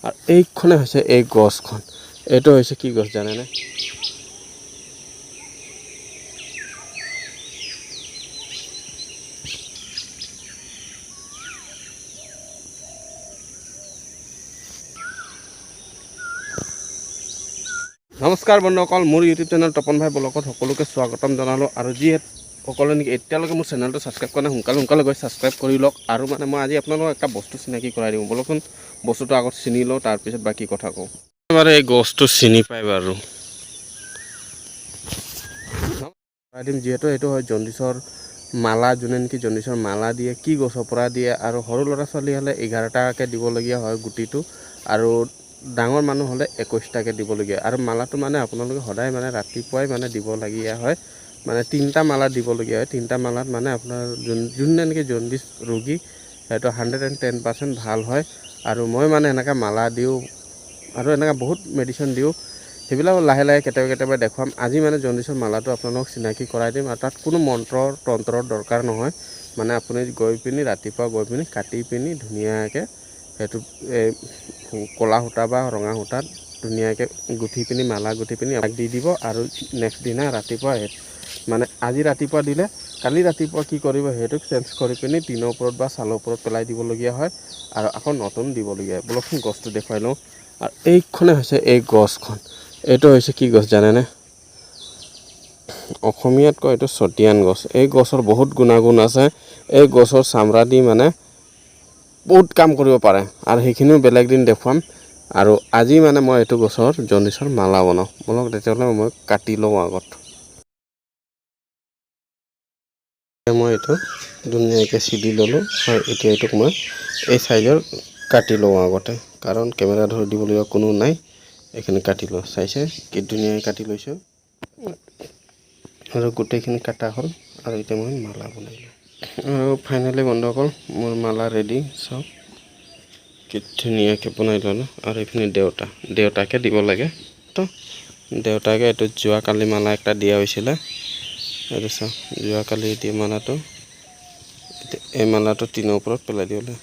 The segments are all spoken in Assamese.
আৰ এইখানে হচ্ছে এই গছখন, এইটো হচ্ছে কি গছ জানেনে? নমস্কাৰ বন্ধুসকল, মোৰ ইউটিউব চেনেল তপন ভাই ব্লগত সকলোকে স্বাগতম জনালোঁ। আৰু যিসকলে নেকি এতিয়ালৈকে মোৰ চেনেলটো ছাবস্ক্ৰাইব কৰা নাই সোনকালে গৈ ছাবস্ক্ৰাইব কৰি লওক। আৰু মানে মই আজি আপোনালোকক এটা বস্তু চিনাকি কৰাই দিওঁ। বলকচোন বস্তুটো আগত চিনি লওঁ, তাৰপিছত বাকী কথা কওঁ। বাৰু এই গছটো চিনি পাই বাৰু কৰাই দিম, যিহেতু এইটো হয় জণ্ডিছৰ মালা। যোনে নেকি জণ্ডিছৰ মালা দিয়ে, কি গছৰ পৰা দিয়ে, আৰু সৰু ল'ৰা ছোৱালী হ'লে 11টাকৈ দিবলগীয়া হয় গুটিটো, আৰু ডাঙৰ মানুহ হ'লে 21টাকৈ দিবলগীয়া। আৰু মালাটো মানে আপোনালোকে সদায় মানে ৰাতিপুৱাই মানে দিবলগীয়া হয়, মানে 3টা মালা দিবলগীয়া হয়। 3টা মালাত মানে আপোনাৰ যোনে নেকি জণ্ডিছ ৰোগী সেইটো 110% ভাল হয়। আৰু মই মানে এনেকৈ মালা দিওঁ আৰু এনেকৈ বহুত মেডিচিন দিওঁ, সেইবিলাক লাহে লাহে কেতিয়াবা দেখুৱাম। আজি মানে জণ্ডিছৰ মালাটো আপোনালোকক চিনাকি কৰাই দিম। আৰু তাত কোনো তন্ত্ৰৰ দৰকাৰ নহয়, মানে আপুনি গৈ পিনি ৰাতিপুৱা গৈ পিনি কাটি পিনি ধুনীয়াকৈ সেইটো এই ক'লা সূতা বা ৰঙা সূতাত ধুনীয়াকৈ গুঠি পিনি মালা গুঠি পিনি আমাক দি দিব। আৰু নেক্সট দিনা ৰাতিপুৱা মানে আজি ৰাতিপুৱা দিলে কালি ৰাতিপুৱা কি কৰিব, সেইটোক চেঞ্জ কৰি পিনি টিনৰ ওপৰত বা ছালৰ ওপৰত পেলাই দিবলগীয়া হয়, আৰু আকৌ নতুন দিবলগীয়া হয়। বলকচোন গছটো দেখুৱাই লওঁ। আৰু এইখনে হৈছে এই গছখন, এইটো হৈছে কি গছ জানেনে? অসমীয়াত কয় এইটো চটিয়ান গছ। এই গছৰ বহুত গুণাগুণ আছে। এই গছৰ চামৰা দি মানে বহুত কাম কৰিব পাৰে, আৰু সেইখিনিও বেলেগ দিন দেখুৱাম। আৰু আজি মানে মই এইটো গছৰ জণ্ডিছৰ মালা বনাওঁ। বলক তেতিয়াহ'লে মই কাটি লওঁ আগত। মই এইটো ধুনীয়াকৈ চিদি ল'লোঁ, আৰু এতিয়া এইটোক মই এই চাইজৰ কাটি লওঁ আগতে, কাৰণ কেমেৰা ধৰি দিবলগীয়া কোনো নাই। এইখিনি কাটি লওঁ, চাইছে কি ধুনীয়াকৈ কাটি লৈছোঁ, আৰু গোটেইখিনি কটা হ'ল। আৰু এতিয়া মই মালা বনাই লওঁ। আৰু ফাইনেলি বন্ধুসকল, মোৰ মালা ৰেডি। চাওক কি ধুনীয়াকৈ বনাই ল'লোঁ। আৰু এইখিনি দেউতাকে দিব লাগে, তো দেউতাকে এইটো যোৱাকালি মালা একটা দিয়া হৈছিলে। এইটো চাওক, যোৱাকালি দিয়া মালাটো, এই মালাটো টিনৰ ওপৰত পেলাই দিবলৈ,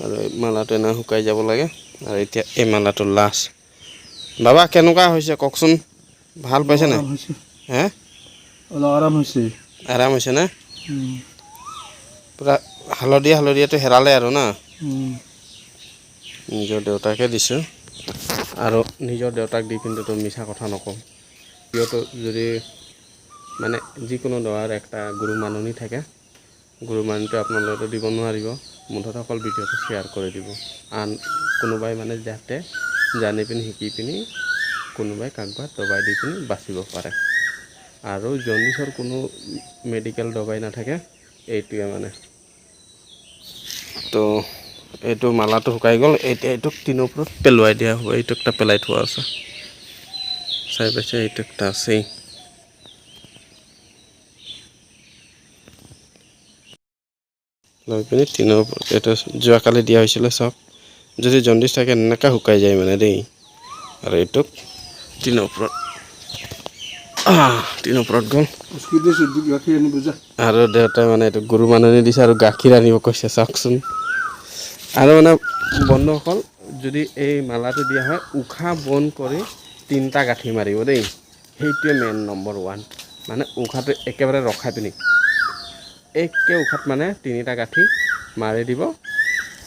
আৰু এই মালাটো এনে শুকাই যাব লাগে। আৰু এতিয়া এই মালাটো লাষ্ট। বাবা কেনেকুৱা হৈছে কওকচোন, ভাল পাইছে নাই? হে আৰাম হৈছে না? পূৰা হালধীয়াটো হেৰালে আৰু না। নিজৰ দেউতাকে দিছোঁ, আৰু নিজৰ দেউতাক দি পিনিতো মিছা কথা নকওঁ। কিয়তো যদি মানে যিকোনো দৱাৰ একটা গুৰু মাননি থাকে, গুৰু মাননিটো আপোনালোকেতো দিব নোৱাৰিব, মুঠতে অকল ভিডিঅ'টো শ্বেয়াৰ কৰি দিব। আন কোনোবাই মানে যাতে জানি পিনি শিকি পিনি কোনোবাই কাৰোবাক দবাই দি পিনি বাচিব পাৰে। আৰু জণ্ডিছৰ কোনো মেডিকেল দবাই নাথাকে, এইটোৱে মানে। তো এইটো মালাটো শুকাই গ'ল। এতিয়া এইটোক টিনৰ ওপৰত পেলোৱাই দিয়া হ'ব। এইটো একটা পেলাই থোৱা আছে, চাই পাইছে? এইটো একটা আছেই। লৈ পিনি টিনৰ ওপৰত, এইটো যোৱাকালি দিয়া হৈছিলে। চাওক, যদি জণ্ডিছ থাকে এনেকৈ শুকাই যায় মানে দেই। আৰু এইটোক টিনৰ ওপৰত গ'ল। আৰু দেউতাই মানে এইটো গুৰু মাননি দিছে, আৰু গাখীৰ আনিব কৈছে, চাওকচোন। আৰু মানে বন্ধুসকল, যদি এই মালাটো দিয়া হয়, উশাহ বন্ধ কৰি 3টা গাঁঠি মাৰিব দেই। সেইটোৱে মেইন নম্বৰ 1, মানে উশাহটো একেবাৰে ৰখাই পিনি একে উশাহত মানে 3টা গাঁঠি মাৰি দিব,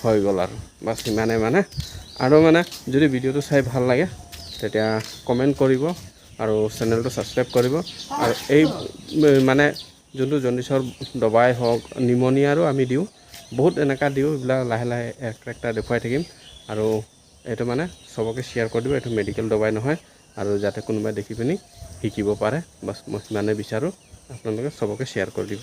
হৈ গ'ল আৰু বাছ সিমানে মানে। আৰু মানে যদি ভিডিঅ'টো চাই ভাল লাগে তেতিয়া কমেণ্ট কৰিব, আৰু চেনেলটো ছাবস্ক্ৰাইব কৰিব। আৰু এই মানে যোনটো জণ্ডিছৰ দবাই হওক, নিমনিয়াৰো আমি দিওঁ, বহুত এনেকুৱা দিওঁ। এইবিলাক লাহে লাহে একটা দেখুৱাই থাকিম। আৰু এইটো মানে চবকে শ্বেয়াৰ কৰি দিব, এইটো মেডিকেল দবাই নহয়, আৰু যাতে কোনোবাই দেখি পিনি শিকিব পাৰে, বাছ মই সিমানে বিচাৰোঁ। আপোনালোকে চবকে শ্বেয়াৰ কৰি দিব।